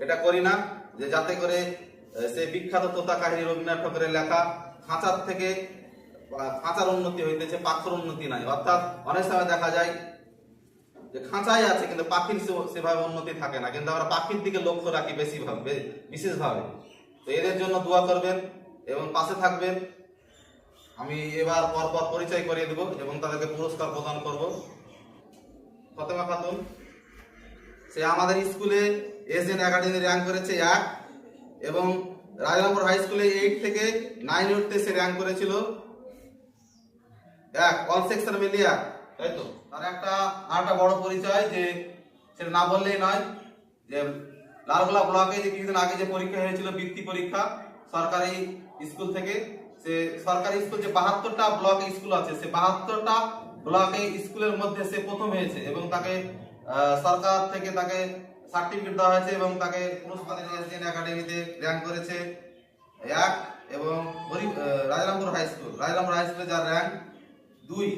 এটা করি না যে যাতে করে সেই বিখ্যাত তোতা কাহিনী রবীন্দ্রনাথ ঠাকুরের লেখা খাঁচার থেকে খাঁচার উন্নতি হইতেছে, পাখির উন্নতি নাই। অর্থাৎ অনেক সময় দেখা যায় যে খাঁচাই আছে কিন্তু পাখির সেভাবে উন্নতি থাকে না, কিন্তু আমরা পাখির দিকে লক্ষ্য রাখি বিশেষভাবে। তো এদের জন্য দোয়া করবেন এবং পাশে থাকবেন। আমি এবার পরপর পরিচয় করিয়ে দেব এবং তাদেরকে পুরস্কার প্রদান করব। ফতেমা খাতুন, সে আমাদের স্কুলে এসএন একাডেমি র্যাঙ্ক করেছে 1 এবং রাজরামপুর হাই স্কুলে 8 থেকে 9 উঠতে সে র্যাঙ্ক করেছিল 1, অল সেকশন মিলিয়ে 1, তাই তো। তার একটা বড় পরিচয় যে সেটা না বললেই নয়, যে লালগোলা ব্লকে যে কিছুদিন আগে যে পরীক্ষা হয়েছিল বৃত্তি পরীক্ষা সরকারি স্কুল থেকে, সে সরকারি স্কুল যে 72টা ব্লকে স্কুল আছে, সে 72টা ব্লকে স্কুলের মধ্যে সে প্রথম হয়েছে এবং তাকে সরকার থেকে তাকে সার্টিফিকেট দেওয়া হয়েছে এবং তাকে পুরস্কার এসএন একাডেমিতে র্যাঙ্ক করেছে 1 এবং রাজরামপুর হাই স্কুলে যার র্যাঙ্ক 2।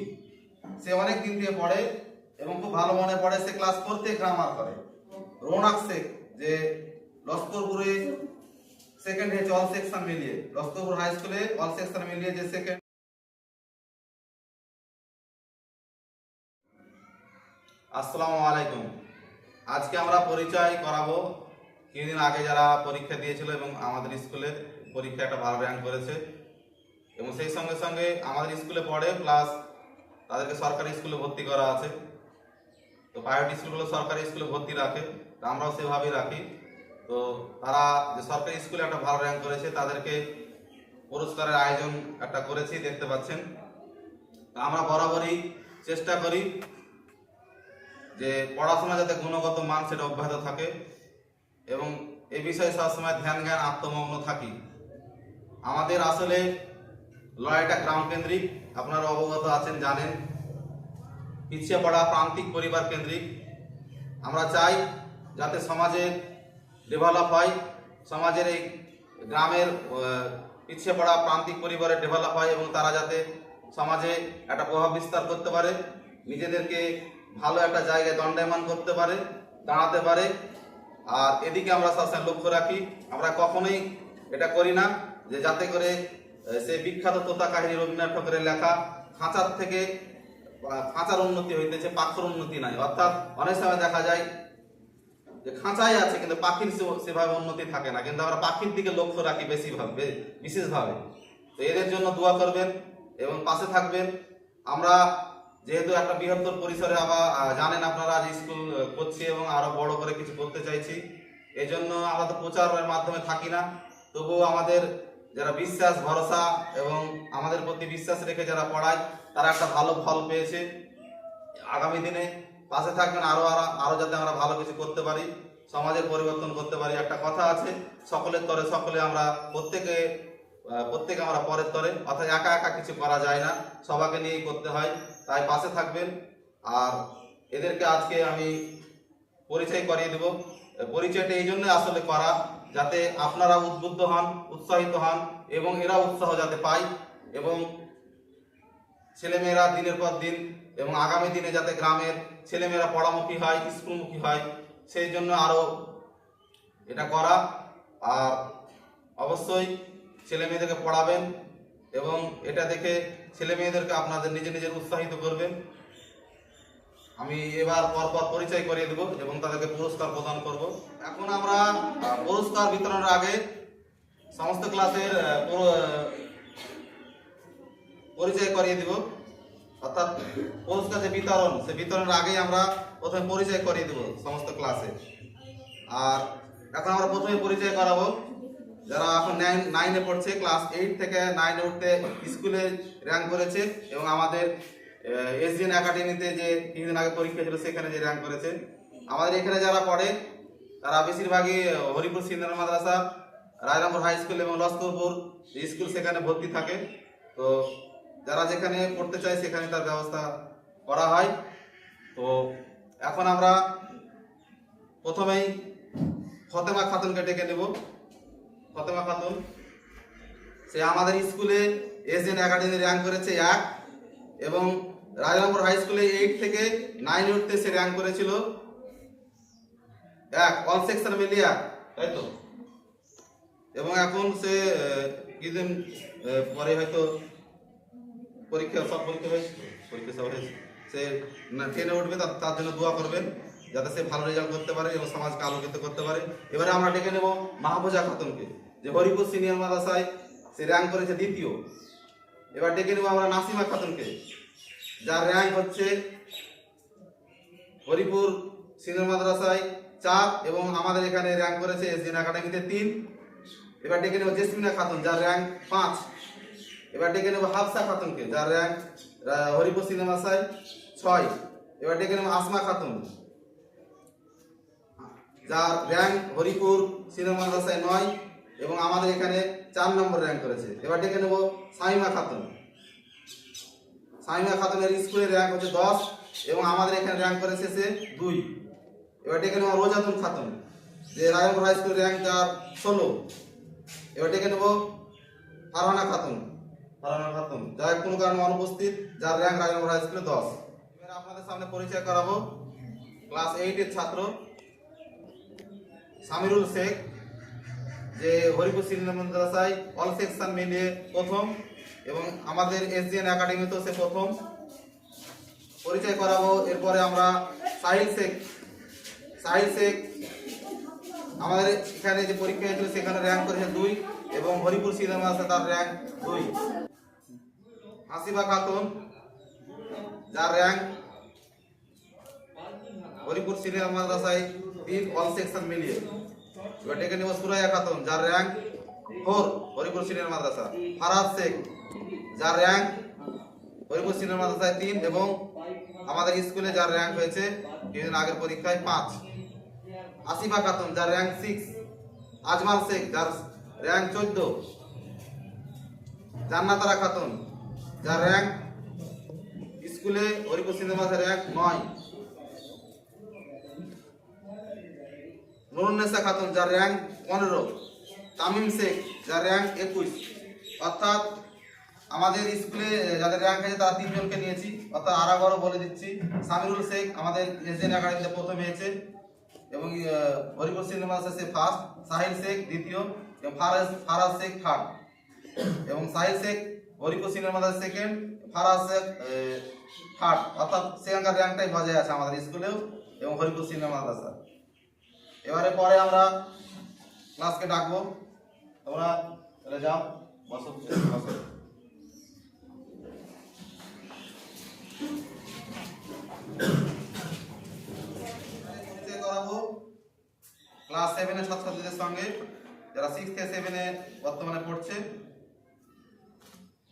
সে অনেক দিন দিয়ে পড়ে এবং খুব ভালো মনে পড়ে। সে ক্লাস 4 থেকে গ্রামার করে। রৌনক শেখ যে লস্করপুরে সেকেন্ড হয়েছে অল সেকশন মিলিয়ে, লস্করপুর হাই স্কুলে অল সেকশন মিলিয়ে যে সেকেন্ড। আসসালামু আলাইকুম। আজকে আমরা পরিচয় করাবো কিছুদিন আগে যারা পরীক্ষা দিয়েছিল এবং আমাদের স্কুলে পরীক্ষা একটা ভালো র্যাঙ্ক করেছে এবং সেই সঙ্গে সঙ্গে আমাদের স্কুলে পড়ে, প্লাস তাদেরকে সরকারি স্কুলে ভর্তি করা আছে। তো প্রাইভেট স্কুলগুলো সরকারি স্কুলে ভর্তি রাখে, আমরাও সেভাবেই রাখি। তো তারা যে সরকারি স্কুলে একটা ভালো র্যাঙ্ক করেছে তাদেরকে পুরস্কারের আয়োজন একটা করেছি, দেখতে পাচ্ছেন। আমরা বরাবরই চেষ্টা করি যে পড়াশোনা যাতে গুণগত মান সেটা অব্যাহত থাকে এবং এই বিষয়ে সবসময় ধ্যান জ্ঞান আত্মমগ্ন থাকি। আমাদের আসলে লড়াইটা গ্রাম কেন্দ্রিক, আপনারা অবগত আছেন, জানেন, পিছিয়ে পড়া প্রান্তিক পরিবার কেন্দ্রিক। আমরা চাই যাতে সমাজে ডেভেলপ হয়, সমাজের এই গ্রামের পিছিয়ে পড়া প্রান্তিক পরিবারে ডেভেলপ হয় এবং তারা যাতে সমাজে একটা প্রভাব বিস্তার করতে পারে, নিজেদেরকে ভালো একটা জায়গায় দণ্ডায়মান করতে পারে, দাঁড়াতে পারে। আর এদিকে আমরা সবসময় লক্ষ্য রাখি। আমরা কখনোই এটা করি না যে যাতে করে সেই বিখ্যাত তোতা কাহিনী রবীন্দ্রনাথ ঠাকুরের লেখা খাঁচার থেকে খাঁচার উন্নতি হইতেছে, পাখির উন্নতি নাই। অর্থাৎ অনেক সময় দেখা যায় যে খাঁচাই আছে কিন্তু পাখির সেভাবে উন্নতি থাকে না, কিন্তু আমরা পাখির দিকে লক্ষ্য রাখি বিশেষভাবে। তো এদের জন্য দোয়া করবেন এবং পাশে থাকবেন। আমরা যেহেতু একটা বৃহত্তর পরিসরে আবার জানেন আপনারা আজ স্কুল করছি এবং আরো বড় করে কিছু করতে চাইছি, এই জন্য আমরা তো প্রচারের মাধ্যমে থাকি না, তবুও আমাদের যারা বিশ্বাস ভরসা এবং আমাদের প্রতি বিশ্বাস রেখে যারা পড়ায় তারা একটা ভালো ফল পেয়েছে। আগামী দিনে পাশে থাকবেন, আরো যাতে আমরা ভালো কিছু করতে পারি, সমাজের পরিবর্তন করতে পারি। একটা কথা আছে, সকলের তরে সকলে, আমরা প্রত্যেকে আমরা পরের তরে, অর্থাৎ একা একা কিছু করা যায় না, সবাইকে নিয়েই করতে হয়। তাই পাশে থাকবেন। আর এদেরকে আজকে আমি পরিচয় করিয়ে দেব। পরিচয়টা এই জন্য আসলে করা যাতে আপনারা উদ্বুদ্ধ হন, উৎসাহিত হন এবং এরা উৎসাহ যাতে পায় এবং ছেলেমেয়েরা দিনের পর দিন এবং আগামী দিনে যাতে গ্রামের ছেলেমেয়েরা পড়ামুখী হয়, স্কুলমুখী হয়, সেই জন্য আরো এটা করা। আর অবশ্যই ছেলে মেয়েদেরকে পড়াবেন এবং এটা দেখে ছেলে মেয়েদেরকে আপনাদের নিজের উৎসাহিত করবেন। আমি এবার পরপর পরিচয় করিয়ে দেব এবং তাদেরকে পুরস্কার প্রদান করব। এখন আমরা পুরস্কার বিতরণের আগে সমস্ত ক্লাসের পরিচয় করিয়ে দিব, অর্থাৎ পুরস্কার যে বিতরণ, সে বিতরণের আগেই আমরা প্রথমে পরিচয় করিয়ে দেব সমস্ত ক্লাসে। আর এখন আমরা প্রথমে পরিচয় করাবো যারা এখন 9-এ পড়ছে, ক্লাস 8 থেকে 9-এ উঠতে স্কুলে র্যাঙ্ক করেছে এবং আমাদের এসএন একাডেমিতে যে কিছুদিন আগে পরীক্ষা ছিল সেখানে যে র্যাঙ্ক করেছে। আমাদের এখানে যারা পড়ে তারা বেশিরভাগই হরিপুর সিনিয়র মাদ্রাসা, রাজরামপুর হাই স্কুল এবং লস্করপুর স্কুল সেখানে ভর্তি থাকে। তো যারা যেখানে পড়তে চায় সেখানে তার ব্যবস্থা করা হয়। তো এখন আমরা প্রথমেই ফতেমা খাতুনকে ডেকে নেব। ফতেমা খাতুন, সে আমাদের স্কুলে এসএন একাডেমি র্যাঙ্ক করেছে 1 এবং রাজরামপুর হাই স্কুলে 8 থেকে 9 উঠতে সে র্যাঙ্ক করেছিল 1, অল সেকশন মিলিয়ে 1, তাই তো। এবং এখন সে কিছুদিন পরে হয়তো পরীক্ষা সব হয়েছে, সে 10-এ উঠবে, তার জন্য দোয়া করবেন যাতে সে ভালো রেজাল্ট করতে পারে এবং সমাজকে আলোকিত করতে পারে। এবারে আমরা ডেকে নেব মাহফুজা খাতুনকে, যে হরিপুর সিনিয়র মাদ্রাসায় সে র্যাঙ্ক করেছে 2য়। এবার ডেকে নেব আমরা নাসিমা খাতুনকে, যার র্যাঙ্ক হচ্ছে হরিপুর সিনিয়র মাদ্রাসায় 4 এবং আমাদের এখানে র্যাঙ্ক করেছে এসডিএন একাডেমিতে 3। এবার ডেকে নেব জেসমিনা খাতুন, যার র্যাঙ্ক 5। এবার ডেকে নেব হাফসা খাতুনকে, যার র্যাঙ্ক হরিপুর সিনিয়র মাদ্রাসায় 6। এবার ডেকে নেব আসমা খাতুন, যার র্যাঙ্ক হরিপুর সিনিয়র মাদ্রাসায় 9 এবং আমাদের এখানে 4 নম্বর র্যাঙ্ক করেছে। এবার ডেকে নেব সাইমা খাতুন। সাইমা খাতুনের স্কুলের র্যাঙ্ক হচ্ছে 10 এবং আমাদের এখানে র্যাঙ্ক করেছে সে 2। এবার ডেকে নেব রোজাতুল খাতুন, যে রায়পুর হাই স্কুল র্যাঙ্ক যার 16। এবার ডেকে নেব ফারহানা খাতুন, যার কোনো কারণে অনুপস্থিত, যার র্যাঙ্ক রায়পুর হাই স্কুলে 10। এবার আপনাদের সামনে পরিচয় করাবো ক্লাস 8-এর ছাত্র সামিরুল শেখ, যে হরিপুর সিনিয়র মাদ্রাসায় অল সেকশন মিলিয়ে প্রথম এবং আমাদের এসডিএন একাডেমিতেও সে প্রথম। পরিচয় করাবো। এরপরে আমরা সাহিল শেখ আমাদের এখানে যে পরীক্ষা হয়েছিল সেখানে র্যাঙ্ক করেছে 2 এবং হরিপুর সিনিয়র মাদ্রাসায় তার র্যাঙ্ক 2। হাসিবা খাতুন, যার র্যাঙ্ক হরিপুর সিনিয়র মাদ্রাসায় 3 অল সেকশন মিলিয়ে। এবার ডেকে নেব সুরাইয়া খাতুন, যার র্যাঙ্ক 4 হরিপুর সিনিয়র মাদ্রাসা। ফারাজ শেখ, যার র্যাঙ্ক হরিপুর সিনিয়র মাদ্রাসায় 3 এবং আমাদের স্কুলে যার র্যাঙ্ক হয়েছে কিছুদিন আগের পরীক্ষায় 5। আসিফা খাতুন, যার র্যাঙ্ক 6। আজমাল শেখ, যার র্যাঙ্ক 14। জান্নাতারা খাতুন, যার র্যাঙ্ক স্কুলে হরিপুর সিনিয়র মাদ্রাসায় র্যাঙ্ক 9। নুরুন্নেসা খাতুন, যার র্যাঙ্ক 15। তামিম শেখ, যার র্যাঙ্ক 21। অর্থাৎ আমাদের স্কুলে যাদের র্যাঙ্ক আছে তারা 3 জনকে নিয়েছি। অর্থাৎ আরেকবারও বলে দিচ্ছি, সামিরুল শেখ আমাদের এসডিএন একাডেমিতে প্রথম হয়েছে এবং হরিপুর সিনিয়র মাদ্রাসায় সে 1st, সাহিল শেখ 2য় এবং ফারাজ শেখ 3rd এবং সাহিল শেখ হরিপুর সিনিয়র মাদ্রাসা 2nd, ফারাজ শেখ 3rd। অর্থাৎ সেখানকার র্যাঙ্কটাই বজায় আছে আমাদের স্কুলেও এবং হরিপুর সিনিয়র মাদ্রাসা। এবারে পরে আমরা ক্লাসকে ডাকবো, তোমরা চলে যাও, বসো। ক্লাস 7-এর ছাত্রছাত্রীদের সঙ্গে, যারা 6 থেকে 7-এ বর্তমানে পড়ছে।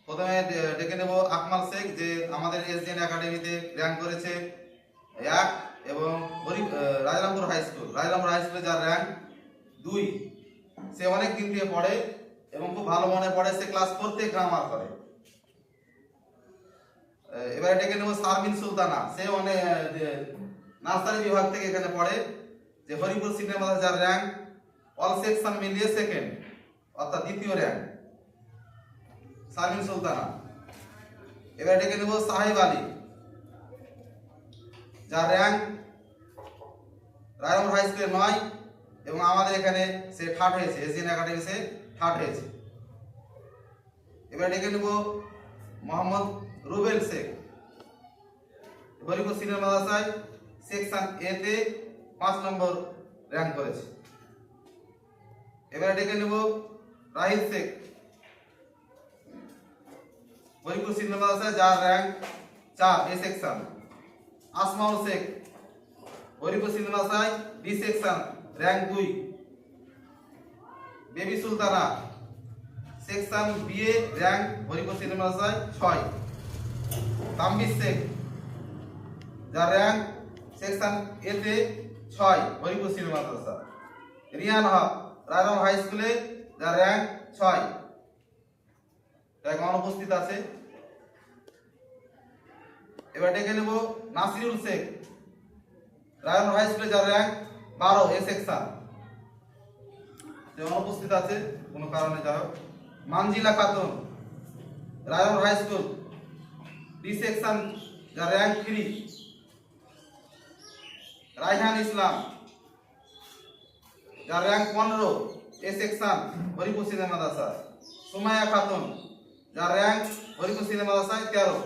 প্রথমে ডেকে নেব আকমাল শেখ, যে আমাদের এসডিএন একাডেমিতে র্যাঙ্ক করেছে 1 এবং রাজরামপুর হাই স্কুলে যার র্যাঙ্ক 2। সে অনেক দিন দিয়ে পড়ে এবং খুব ভালো মনে পড়ে। সে ক্লাস 4 থেকে গ্রামার করে। এবারে ডেকে নেব শারমিন সুলতানা, সে অনেক নার্সারি বিভাগ থেকে এখানে পড়ে, যে হরিপুর সিনিয়র মাদ্রাসায় যার র্যাঙ্ক অল সেকশন মিলিয়ে 2nd, অর্থাৎ 2য় র্যাঙ্ক শারমিন সুলতানা। এবারে ডেকে নেব সাহেব আলী, যার র্যাঙ্ক রায়পুর হাই স্কুলে 9 এবং আমাদের এখানে সে 3rd হয়েছে, এসডিএন একাডেমি সে 3rd হয়েছে। এবার ডেকে নেব মোহাম্মদ রুবেল শেখ, হরিপুর সিনিয়র মাদ্রাসায় সেকশন এ তে 5 নম্বর র্যাঙ্ক করেছে। এবার ডেকে নেব রাহিল শেখ, হরিপুর সিনিয়র মাদ্রাসায় যার rank 4 A section. Asmaul Sheikh, Haripur senior মাদ্রাসায় B section rank 2। Baby Sultana, section B A rank Haripur senior মাদ্রাসায় 6। তামবির শেখ, যার র্যাঙ্ক সেকশন এ তে 6 হরিপুর সিনিয়র মাদ্রাসা। রিয়ান হক, রায়রাম হাই স্কুলে যার র্যাঙ্ক 6, অনুপস্থিত আছে। এবার ডেকে নেব নাসিরুল শেখ, রায়রাম হাই স্কুলে যার র্যাঙ্ক 12 এ সেকশন, অনুপস্থিত আছে কোনো কারণে। যাই হোক, Manjila Khatun, Rairam high school B section যার র্যাঙ্ক 3। রাইহান ইসলাম, যার rank 15 A section Haripur senior Madrasa. Sumaiya Khatun যার র্যাঙ্ক হরিপুর সিনিয়র মাদ্রাসায় 13।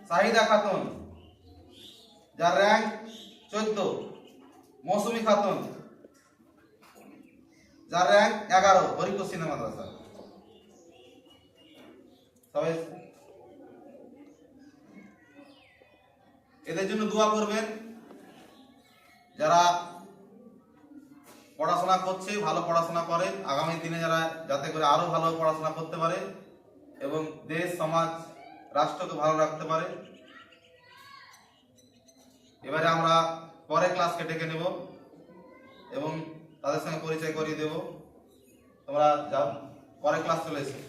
সাহিদা খাতুন যার র্যাঙ্ক 14। মৌসুমী খাতুন যার র্যাঙ্ক 11 হরিপুর সিনিয়র মাদ্রাসা। সবাই এদের জন্য দোয়া করবেন, যারা পড়াশোনা করছে ভালো পড়াশোনা করে, আগামী দিনে যারা যাতে করে আরো ভালো পড়াশোনা করতে পারে এবং দেশ সমাজ রাষ্ট্রকে ভালো রাখতে পারে। এবারে আমরা পরে ক্লাসকে ডেকে নেব এবং তাদের সঙ্গে পরিচয় করিয়ে দেব। তোমরা যাও, পরে ক্লাস চলে এসো।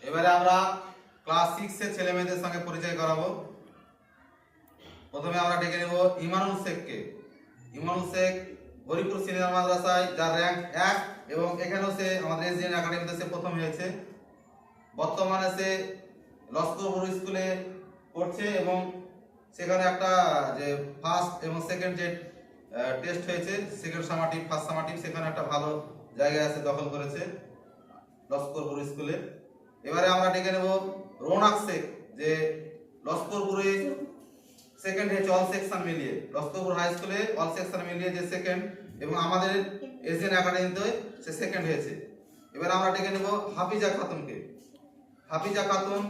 এবারে আমরা ক্লাস 6 এর ছেলে মেয়েদের সঙ্গে পরিচয় করাবো। প্রথমে আমরা ডেকে নেব ইমানুল শেখকে। ইমানুল শেখ হরিপুর সিনিয়র মাদ্রাসায় যার র্যাঙ্ক 1 এবং এখানেও সে আমাদের এসডিএন একাডেমিতে সে প্রথম হয়েছে। বর্তমানে সে লস্করপুর স্কুলে পড়ছে এবং সেখানে একটা যে ফার্স্ট এবং সেকেন্ড যে টেস্ট হয়েছে, সেকেন্ড সামাটিভ ফার্স্ট সামাটিভ, সেখানে একটা ভালো জায়গায় আছে দখল করেছে লস্করপুর স্কুলে। এবারে আমরা ডেকে নেব রৌনক শেখ, যে লস্করপুরে সেকেন্ড হয়েছে অল সেকশন মিলিয়ে, লস্করপুর হাই স্কুলে অল সেকশন মিলিয়ে যে সেকেন্ড এবং আমাদের এসডিএন একাডেমিতে সে সেকেন্ড হয়েছে। এবার আমরা ডেকে নেব হাফিজা খাতুনকে। হাফিজা খাতুন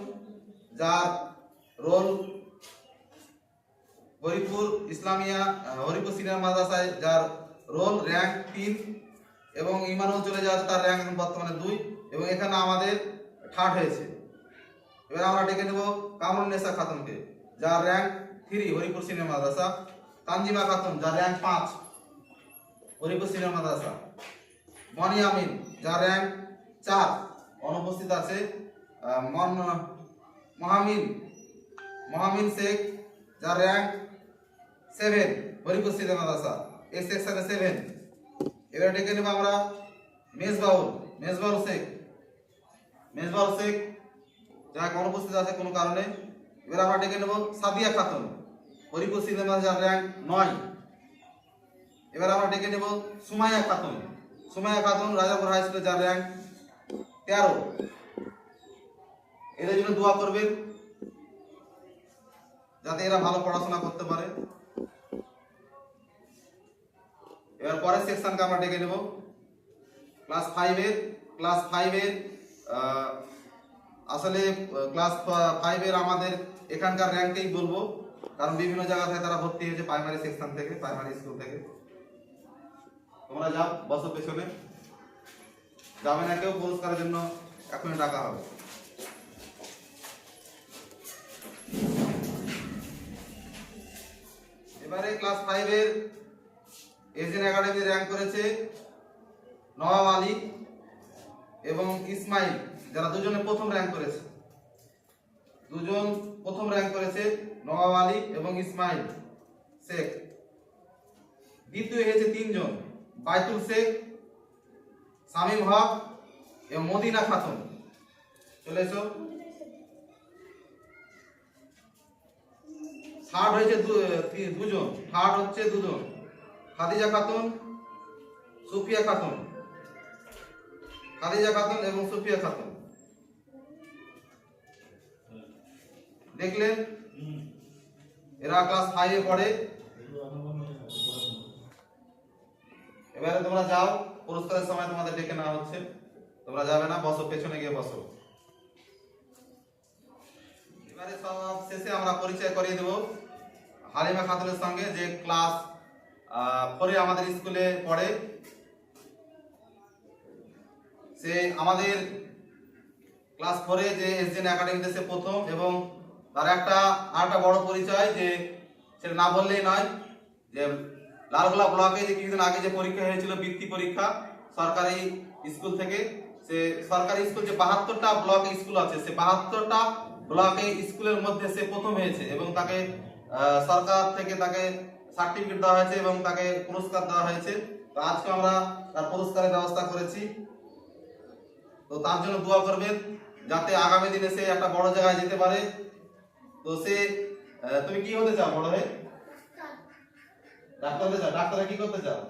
যার রোল হরিপুর ইসলামিয়া হরিপুর সিনিয়র মাদ্রাসায় যার রোল র্যাঙ্ক 3 এবং ইমানুল চলে যাওয়ার তার র্যাঙ্ক এখন বর্তমানে 2 এবং এখানে আমাদের থার্ড হয়েছে। এবার আমরা ডেকে নেব কামরুন্নেসা খাতুনকে যার র্যাঙ্ক 3 হরিপুর সিনিয়র মাদ্রাসা। তানজিমা খাতুন যার র্যাঙ্ক 5 হরিপুর সিনিয়র মাদ্রাসা। মনি আমিন যার র্যাঙ্ক 4 অনুপস্থিত আছে। মহামিন শেখ যার র্যাঙ্ক 7 হরিপুর সিনিয়র মাদ্রাসা, এই সেকশনে 7। এবার ডেকে নেব আমরা মেজবাউল শেখ যার অনুপস্থিত আছে কোনো কারণে। এবার আমরা ডেকে নেব সাদিয়া খাতুন হরিপুর সিনিয়র মাদ্রাসার র্যাঙ্ক 9। এবার আমরা ডেকে নেব সুমাইয়া খাতুন রাজাপুর হাই স্কুলে যার র্যাঙ্ক 13। এদের জন্য দোয়া করবেন যাতে এরা ভালো পড়াশোনা করতে পারে। এবার পরের সেকশনকে আমরা ডেকে নেব ক্লাস 5 এর আসলে ক্লাস 5 এর আমাদের এখানকার র্যাঙ্কই বলবো, কারণ বিভিন্ন জায়গা থেকে তারা ভর্তি হয়েছে প্রাইমারি সেকশন থেকে, প্রাইমারি স্কুল থেকে। তোমরা যাও, বসো পেছনে, যাবে না কেউ, পুরস্কারের জন্য এখনই টাকা হবে। এবারে ক্লাস 5 এর এসডিএন একাডেমি র্যাঙ্ক করেছে নওয়াব আলী এবং ইসমাইল, যারা দুজনে প্রথম র্যাঙ্ক করেছে। নওয়াব আলী এবং ইসমাইল শেখ। দ্বিতীয় হয়েছে 3 জন, বাইতুল শেখ, শামীম হক এবং মদিনা খাতুন। চলে এসো। থার্ড হয়েছে দুজন, খাদিজা খাতুন এবং সুফিয়া খাতুন। দেখলেন এরা ক্লাস 5 এ পড়ে। এবারে তোমরা যাও, পুরস্কারের সময় তোমাদের ডেকে নেওয়া হচ্ছে, তোমরা যাবে না, বসো, পেছনে গিয়ে বসো। এবারে সব শেষে আমরা পরিচয় করিয়ে দেব হালিমা খাতুনের সঙ্গে, যে ক্লাস 4 এ আমাদের স্কুলে পড়ে। সে আমাদের ক্লাস 4 এ যে এসডিএন একাডেমিতে সে প্রথম, এবং তার আরেকটা বড় পরিচয় যে সেটা না বললেই নয়, যে লালগোলা ব্লকে যে কিছুদিন আগে যে পরীক্ষা হয়েছিল, বৃত্তি পরীক্ষা সরকারি স্কুল থেকে, সে সরকারি স্কুল যে 72টা ব্লকে স্কুল আছে, সে 72টা ব্লকে স্কুলের মধ্যে সে প্রথম হয়েছে এবং তাকে সরকার থেকে তাকে সার্টিফিকেট দেওয়া হয়েছে এবং তাকে পুরস্কার দেওয়া হয়েছে। তো আজকে আমরা তার পুরস্কারের ব্যবস্থা করেছি, তো তার জন্য দোয়া করবেন যাতে আগামী দিনে সে একটা বড় জায়গায় যেতে পারে। তো সে তুমি কি হতে চাও বড় হয়ে? ডাক্তার হতে চাও? ডাক্তারে কি করতে চাও?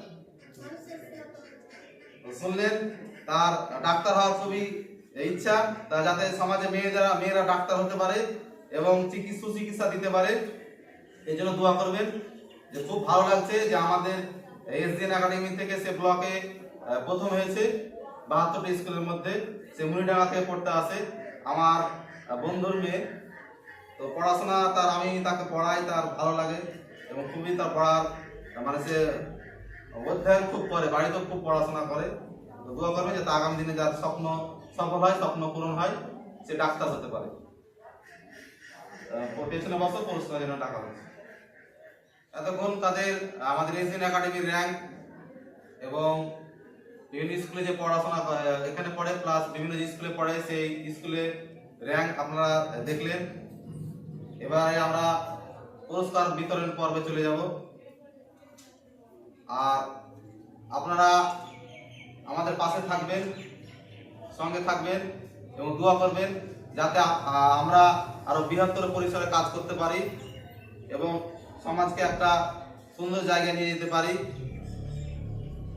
শুনলেন, তার ডাক্তার হওয়ার খুবই ইচ্ছা। তা যাতে সমাজে মেয়েরা ডাক্তার হতে পারে এবং চিকিৎসা দিতে পারে, এই জন্য দোয়া করবেন। যে খুব ভালো লাগছে যে আমাদের এসডিএন একাডেমি থেকে সে ব্লকে প্রথম হয়েছে 72টি স্কুলের মধ্যে। সে মুনিডাঙ্গা থেকে পড়তে আসে, আমার বন্ধুর মেয়ে। তো পড়াশোনা আমি তাকে পড়াই, তার ভালো লাগে এবং খুবই তার পড়ার মানে সে অধ্যয়ন খুব করে, বাড়িতেও খুব পড়াশোনা করে। তো দোয়া করবে যাতে আগামী দিনে যার স্বপ্ন সফল হয়, স্বপ্ন পূরণ হয়, সে ডাক্তার হতে পারে। পেছনে বছর পুরস্কারের জন্য টাকা হচ্ছে। এতক্ষণ তাদের আমাদের এসডিএন একাডেমির র্যাঙ্ক এবং বিভিন্ন স্কুলে যে পড়াশোনা এখানে পড়ে প্লাস বিভিন্ন যে স্কুলে পড়ে সেই স্কুলে র্যাঙ্ক আপনারা দেখলেন। এবারে আমরা পুরস্কার বিতরণ পর্বে চলে যাব। আর আপনারা আমাদের পাশে থাকবেন, সঙ্গে থাকবেন এবং দোয়া করবেন যাতে আমরা আরো বৃহত্তর পরিসরে কাজ করতে পারি এবং সমাজকে একটা সুন্দর জায়গায় নিয়ে যেতে পারি।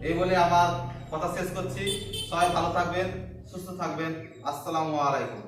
এই বলে আমার কথা শেষ করছি। সবাই ভালো থাকবেন, সুস্থ থাকবেন। আসসালামু আলাইকুম।